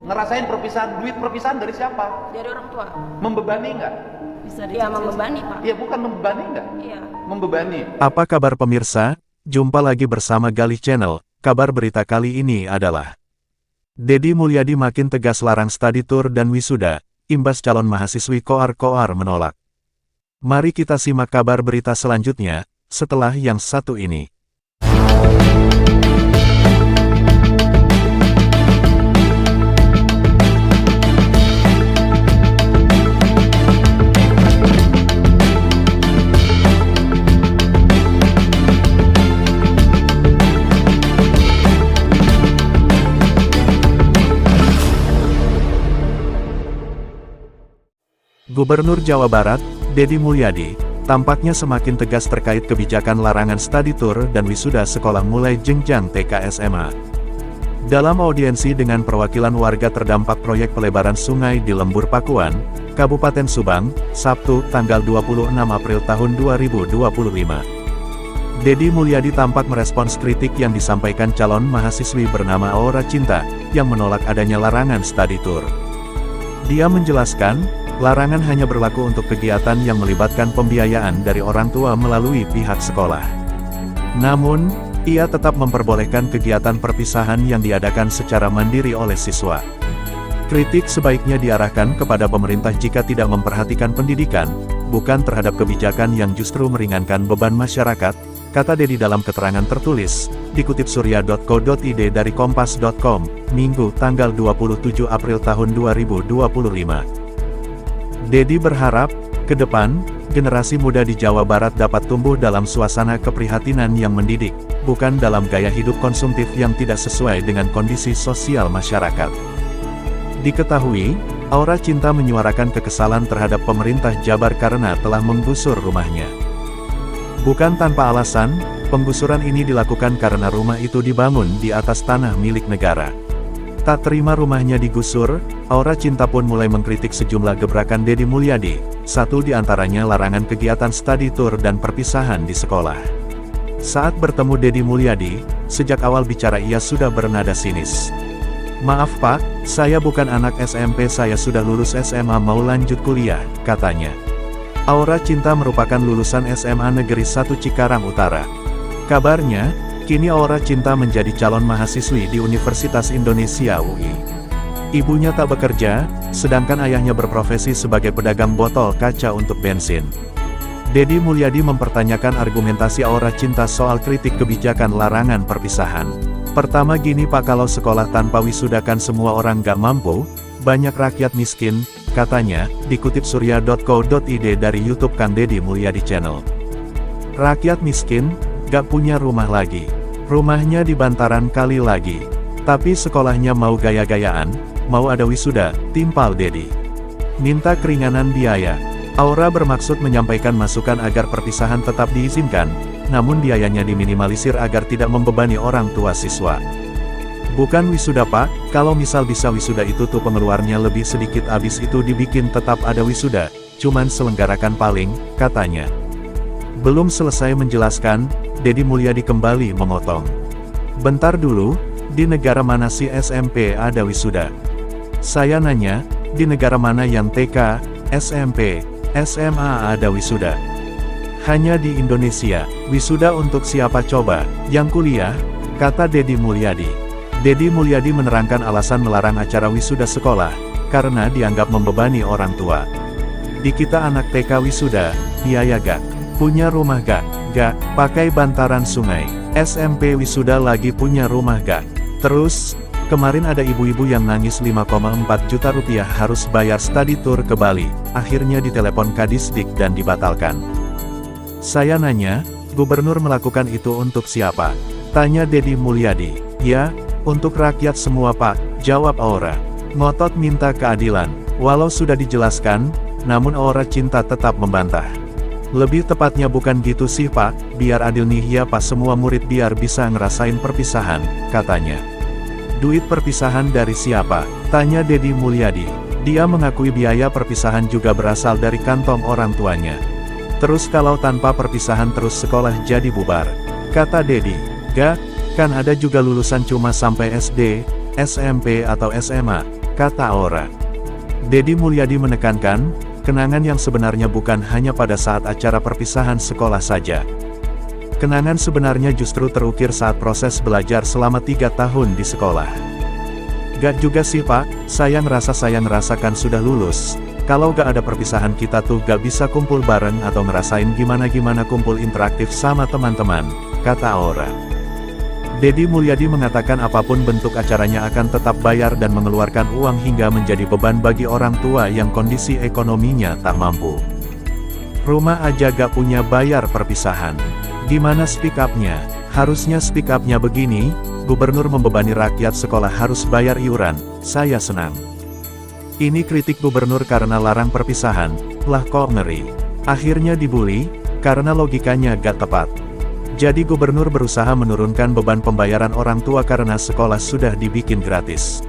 Ngerasain perpisahan, duit perpisahan dari siapa? Dari orang tua. Membebani nggak? Bisa dia membebani, Pak. Iya, bukan membebani nggak? Iya. Membebani. Apa kabar pemirsa? Jumpa lagi bersama Galih Channel. Kabar berita kali ini adalah Deddy Mulyadi makin tegas larang study tour dan wisuda, imbas calon mahasiswi koar-koar menolak. Mari kita simak kabar berita selanjutnya, setelah yang satu ini. Gubernur Jawa Barat, Deddy Mulyadi, tampaknya semakin tegas terkait kebijakan larangan study tour dan wisuda sekolah mulai jenjang TK SMA. Dalam audiensi dengan perwakilan warga terdampak proyek pelebaran sungai di Lembur Pakuan, Kabupaten Subang, Sabtu, tanggal 26 April tahun 2025. Deddy Mulyadi tampak merespons kritik yang disampaikan calon mahasiswi bernama Aura Cinta, yang menolak adanya larangan study tour. Dia menjelaskan, larangan hanya berlaku untuk kegiatan yang melibatkan pembiayaan dari orang tua melalui pihak sekolah. Namun, ia tetap memperbolehkan kegiatan perpisahan yang diadakan secara mandiri oleh siswa. Kritik sebaiknya diarahkan kepada pemerintah jika tidak memperhatikan pendidikan, bukan terhadap kebijakan yang justru meringankan beban masyarakat, kata Deddy dalam keterangan tertulis, dikutip surya.co.id dari kompas.com, Minggu tanggal 27 April tahun 2025. Deddy berharap, ke depan, generasi muda di Jawa Barat dapat tumbuh dalam suasana keprihatinan yang mendidik, bukan dalam gaya hidup konsumtif yang tidak sesuai dengan kondisi sosial masyarakat. Diketahui, Aura Cinta menyuarakan kekesalan terhadap pemerintah Jabar karena telah menggusur rumahnya. Bukan tanpa alasan, penggusuran ini dilakukan karena rumah itu dibangun di atas tanah milik negara. Tak terima rumahnya digusur, Aura Cinta pun mulai mengkritik sejumlah gebrakan Deddy Mulyadi, satu di antaranya larangan kegiatan study tour dan perpisahan di sekolah. Saat bertemu Deddy Mulyadi, sejak awal bicara ia sudah bernada sinis. "Maaf Pak, saya bukan anak SMP, saya sudah lulus SMA mau lanjut kuliah," katanya. Aura Cinta merupakan lulusan SMA Negeri 1 Cikarang Utara. Kabarnya, kini Aura Cinta menjadi calon mahasiswi di Universitas Indonesia UI. Ibunya tak bekerja, sedangkan ayahnya berprofesi sebagai pedagang botol kaca untuk bensin. Deddy Mulyadi mempertanyakan argumentasi Aura Cinta soal kritik kebijakan larangan perpisahan. "Pertama gini Pak, kalau sekolah tanpa wisuda kan semua orang gak mampu, banyak rakyat miskin," katanya, dikutip surya.co.id dari YouTube Kang Deddy Mulyadi Channel. Rakyat miskin, gak punya rumah lagi. Rumahnya di bantaran kali lagi. Tapi sekolahnya mau gaya-gayaan, mau ada wisuda, timpal Deddy. Minta keringanan biaya. Aura bermaksud menyampaikan masukan agar perpisahan tetap diizinkan, namun biayanya diminimalisir agar tidak membebani orang tua siswa. "Bukan wisuda Pak, kalau misal bisa wisuda itu tuh pengeluarnya lebih sedikit, abis itu dibikin tetap ada wisuda, cuman selenggarakan paling," katanya. Belum selesai menjelaskan, Deddy Mulyadi kembali memotong. "Bentar dulu, di negara mana sih SMP ada wisuda? Saya nanya, di negara mana yang TK, SMP, SMA ada wisuda? Hanya di Indonesia, wisuda untuk siapa coba, yang kuliah?" kata Deddy Mulyadi. Deddy Mulyadi menerangkan alasan melarang acara wisuda sekolah, karena dianggap membebani orang tua. "Di kita anak TK wisuda, biaya gak? Punya rumah gak? Gak, pakai bantaran sungai. SMP wisuda lagi punya rumah gak? Terus, kemarin ada ibu-ibu yang nangis 5,4 juta rupiah harus bayar study tour ke Bali, akhirnya ditelepon Kadisdik dan dibatalkan. Saya nanya, gubernur melakukan itu untuk siapa?" tanya Deddy Mulyadi. "Ya, untuk rakyat semua Pak," jawab Aura. Ngotot minta keadilan. Walau sudah dijelaskan, namun Aura Cinta tetap membantah. "Lebih tepatnya bukan gitu sih Pak, biar adil nih ya Pak, semua murid biar bisa ngerasain perpisahan," katanya. "Duit perpisahan dari siapa?" tanya Deddy Mulyadi. Dia mengakui biaya perpisahan juga berasal dari kantong orang tuanya. "Terus kalau tanpa perpisahan terus sekolah jadi bubar," kata Deddy. "Gak, kan ada juga lulusan cuma sampai SD, SMP atau SMA, kata Aura. Dedi Mulyadi menekankan, kenangan yang sebenarnya bukan hanya pada saat acara perpisahan sekolah saja. Kenangan sebenarnya justru terukir saat proses belajar selama 3 tahun di sekolah. Gak juga sih Pak, saya ngerasakan sudah lulus. Kalau gak ada perpisahan kita tuh gak bisa kumpul bareng atau ngerasain gimana-gimana kumpul interaktif sama teman-teman, kata Aura. Dedi Mulyadi mengatakan apapun bentuk acaranya akan tetap bayar dan mengeluarkan uang hingga menjadi beban bagi orang tua yang kondisi ekonominya tak mampu. Rumah aja gak punya bayar perpisahan. Gimana speak up-nya? Harusnya speak up-nya begini, gubernur membebani rakyat sekolah harus bayar iuran, saya senang. Ini kritik gubernur karena larang perpisahan, lah kok ngeri. Akhirnya dibully, karena logikanya gak tepat. Jadi gubernur berusaha menurunkan beban pembayaran orang tua karena sekolah sudah dibikin gratis.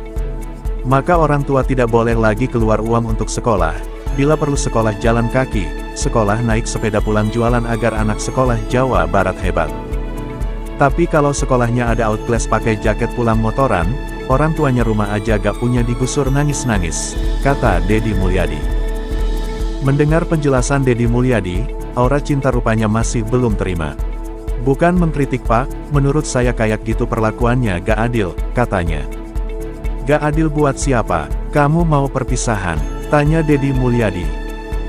Maka orang tua tidak boleh lagi keluar uang untuk sekolah. Bila perlu sekolah jalan kaki, sekolah naik sepeda pulang jualan agar anak sekolah Jawa Barat hebat. Tapi kalau sekolahnya ada outclass pakai jaket pulang motoran, orang tuanya rumah aja gak punya digusur nangis-nangis, kata Dedi Mulyadi. Mendengar penjelasan Dedi Mulyadi, Aura Cinta rupanya masih belum terima. Bukan mengkritik Pak, menurut saya kayak gitu perlakuannya gak adil, katanya. Gak adil buat siapa? Kamu mau perpisahan? Tanya Dedi Mulyadi.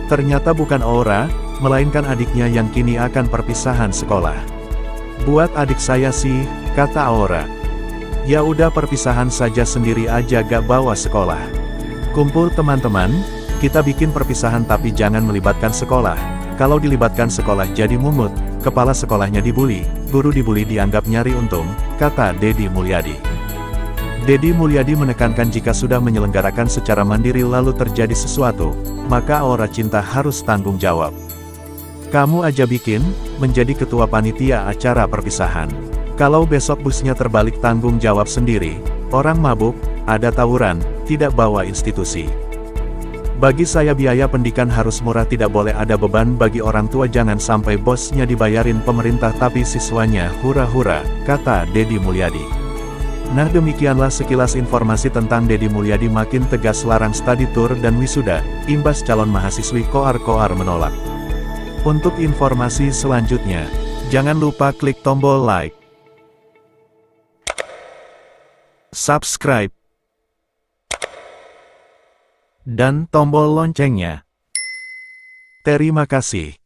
Ternyata bukan Aura, melainkan adiknya yang kini akan perpisahan sekolah. Buat adik saya sih, kata Aura. Ya udah perpisahan saja sendiri aja gak bawa sekolah. Kumpul teman-teman, kita bikin perpisahan tapi jangan melibatkan sekolah. Kalau dilibatkan sekolah jadi mungut, kepala sekolahnya dibully, guru dibully dianggap nyari untung, kata Dedi Mulyadi. Dedi Mulyadi menekankan jika sudah menyelenggarakan secara mandiri lalu terjadi sesuatu, maka Aura Cinta harus tanggung jawab. Kamu aja bikin, menjadi ketua panitia acara perpisahan. Kalau besok busnya terbalik tanggung jawab sendiri, orang mabuk, ada tawuran, tidak bawa institusi. Bagi saya biaya pendidikan harus murah, tidak boleh ada beban bagi orang tua, jangan sampai bosnya dibayarin pemerintah tapi siswanya hura-hura, kata Dedi Mulyadi. Nah demikianlah sekilas informasi tentang Dedi Mulyadi makin tegas larang study tour dan wisuda, imbas calon mahasiswi koar-koar menolak. Untuk informasi selanjutnya, jangan lupa klik tombol like, subscribe, dan tombol loncengnya. Terima kasih.